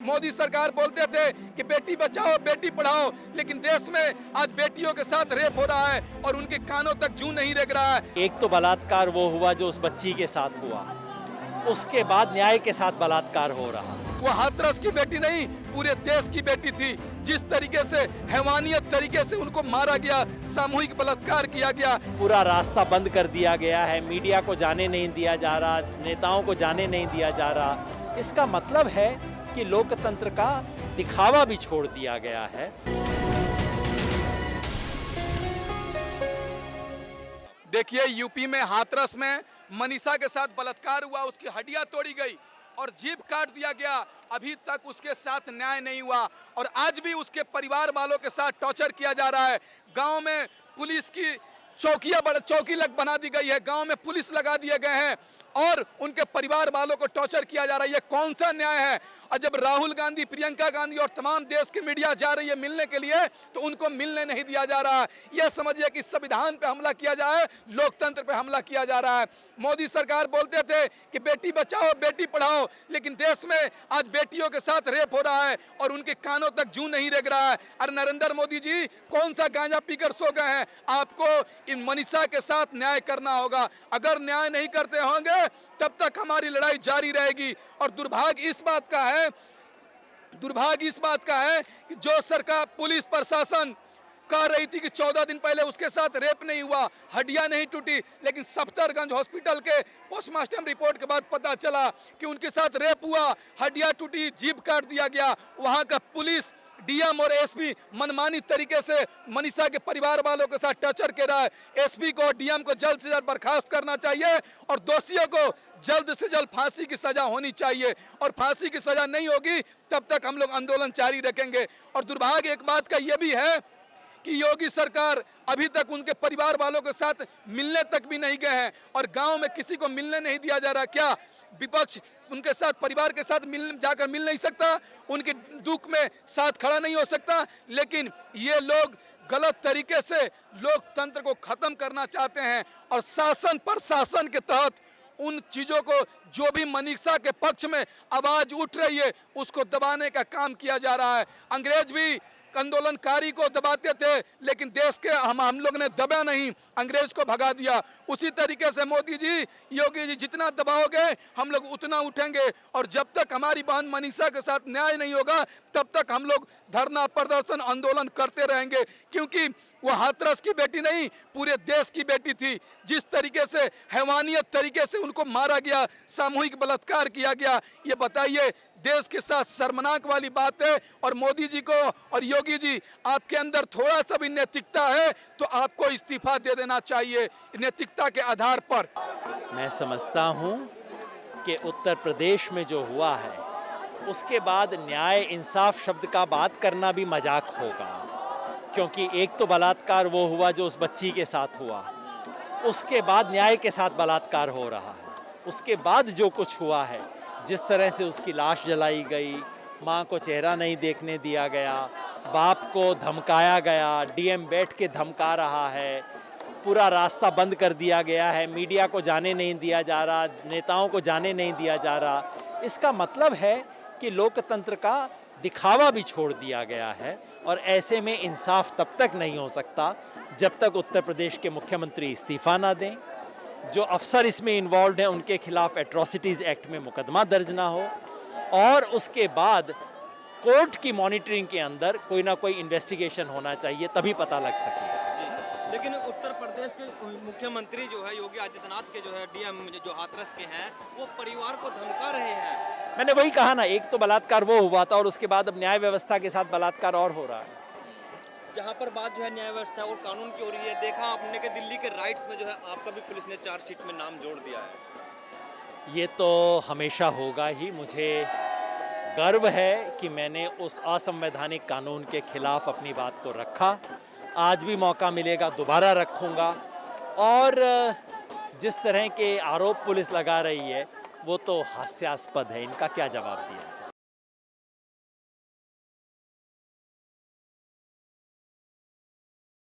मोदी सरकार बोलते थे कि बेटी बचाओ बेटी पढ़ाओ, लेकिन देश में आज बेटियों के साथ रेप हो रहा है और उनके कानों तक जूं नहीं लग रहा है। एक तो बलात्कार वो हुआ जो उस बच्ची के साथ हुआ, उसके बाद न्याय के साथ बलात्कार हो रहा। वो हाथरस की बेटी नहीं, पूरे देश की बेटी थी। जिस तरीके से हैवानियत तरीके से उनको मारा गया, सामूहिक बलात्कार किया गया, पूरा रास्ता बंद कर दिया गया है, मीडिया को जाने नहीं दिया जा रहा, नेताओं को जाने नहीं दिया जा रहा। इसका मतलब है कि लोकतंत्र का दिखावा भी छोड़ दिया गया है। देखिए यूपी में हाथरस में मनीषा के साथ बलात्कार हुआ, उसकी हड्डियां तोड़ी गई और जीभ काट दिया गया। अभी तक उसके साथ न्याय नहीं हुआ और आज भी उसके परिवार वालों के साथ टॉर्चर किया जा रहा है। गांव में पुलिस की चौकी बना दी गई है, गांव में पुलिस लगा दिए गए हैं और उनके परिवार वालों को टॉर्चर किया जा रहा है। ये कौन सा न्याय है? और जब राहुल गांधी, प्रियंका गांधी और तमाम देश की मीडिया जा रही है मिलने के लिए, तो उनको मिलने नहीं दिया जा रहा है। यह समझिए कि संविधान पे हमला किया जाए, लोकतंत्र पे हमला किया जा रहा है। मोदी सरकार बोलते थे कि बेटी बचाओ बेटी पढ़ाओ, लेकिन देश में आज बेटियों के साथ रेप हो रहा है और उनके कानों तक जूं नहीं लग रहा है। अरे नरेंद्र मोदी जी, कौन सा गांजा पीकर सो गए हैं? आपको इन मनीषा के साथ न्याय करना होगा। अगर न्याय नहीं करते होंगे तब तक हमारी लड़ाई जारी रहेगी। और दुर्भाग्य इस बात का है कि जो सरकार, पुलिस प्रशासन कह रही थी कि 14 दिन पहले उसके साथ रेप नहीं हुआ, हड्डियां नहीं टूटी, लेकिन सफदरगंज हॉस्पिटल के पोस्टमार्टम रिपोर्ट के बाद पता चला कि उनके साथ रेप हुआ, हड्डियां टूटी, जीभ काट दिया गया। वहां का पुलिस, डीएम और एसपी मनमानी तरीके से मनीषा के परिवार वालों के साथ टॉर्चर कर रहा है। एसपी को, डीएम को जल्द से जल्द बर्खास्त करना चाहिए और दोषियों को जल्द से जल्द फांसी की सजा होनी चाहिए। और फांसी की सजा नहीं होगी तब तक हम लोग आंदोलन जारी रखेंगे। और दुर्भाग्य एक बात का यह भी है कि योगी सरकार अभी तक उनके परिवार वालों के साथ मिलने तक भी नहीं गए हैं और गांव में किसी को मिलने नहीं दिया जा रहा। क्या विपक्ष उनके साथ, परिवार के साथ जाकर मिल नहीं सकता? उनके दुख में साथ खड़ा नहीं हो सकता? लेकिन ये लोग गलत तरीके से लोकतंत्र को खत्म करना चाहते हैं और शासन प्रशासन के तहत उन चीज़ों को, जो भी मनीषा के पक्ष में आवाज़ उठ रही है, उसको दबाने का काम किया जा रहा है। अंग्रेज भी आंदोलनकारी को दबाते थे, लेकिन देश के हम लोग ने दबा नहीं, अंग्रेज को भगा दिया। उसी तरीके से मोदी जी, योगी जी, जितना दबाओगे हम लोग उतना उठेंगे। और जब तक हमारी बहन मनीषा के साथ न्याय नहीं होगा तब तक हम लोग धरना, प्रदर्शन, आंदोलन करते रहेंगे, क्योंकि वो हाथरस की बेटी नहीं, पूरे देश की बेटी थी। जिस तरीके से हैवानियत तरीके से उनको मारा गया, सामूहिक बलात्कार किया गया, ये बताइए देश के साथ शर्मनाक वाली बात है। और मोदी जी को और योगी जी, आपके अंदर थोड़ा सा भी नैतिकता है तो आपको इस्तीफा दे देना चाहिए नैतिकता के आधार पर। मैं समझता हूँ कि उत्तर प्रदेश में जो हुआ है उसके बाद न्याय इंसाफ शब्द का बात करना भी मजाक होगा, क्योंकि एक तो बलात्कार वो हुआ जो उस बच्ची के साथ हुआ, उसके बाद न्याय के साथ बलात्कार हो रहा है। उसके बाद जो कुछ हुआ है, जिस तरह से उसकी लाश जलाई गई, माँ को चेहरा नहीं देखने दिया गया, बाप को धमकाया गया, डीएम बैठ के धमका रहा है, पूरा रास्ता बंद कर दिया गया है, मीडिया को जाने नहीं दिया जा रहा, नेताओं को जाने नहीं दिया जा रहा। इसका मतलब है कि लोकतंत्र का दिखावा भी छोड़ दिया गया है और ऐसे में इंसाफ तब तक नहीं हो सकता जब तक उत्तर प्रदेश के मुख्यमंत्री इस्तीफा ना दें, जो अफसर इसमें इन्वॉल्व हैं उनके खिलाफ एट्रॉसिटीज़ एक्ट में मुकदमा दर्ज ना हो और उसके बाद कोर्ट की मॉनिटरिंग के अंदर कोई ना कोई इन्वेस्टिगेशन होना चाहिए, तभी पता लग सके। लेकिन उत्तर प्रदेश के मुख्यमंत्री जो है योगी आदित्यनाथ के, जो है डीएम जो हाथरस के हैं, वो परिवार को धमका रहे हैं। मैंने वही कहा ना, एक तो बलात्कार वो हुआ था और उसके बाद अब न्याय व्यवस्था के साथ बलात्कार और हो रहा है। जहाँ पर बात जो है न्याय व्यवस्था और कानून की हो रही है, देखा आपने कि दिल्ली के राइट्स में जो है आपका भी पुलिस ने चार्जशीट में नाम जोड़ दिया है। ये तो हमेशा होगा ही। मुझे गर्व है कि मैंने उस असंवैधानिक कानून के खिलाफ अपनी बात को रखा। आज भी मौका मिलेगा दोबारा रखूँगा। और जिस तरह के आरोप पुलिस लगा रही है वो तो हास्यास्पद है, इनका क्या जवाब दिया।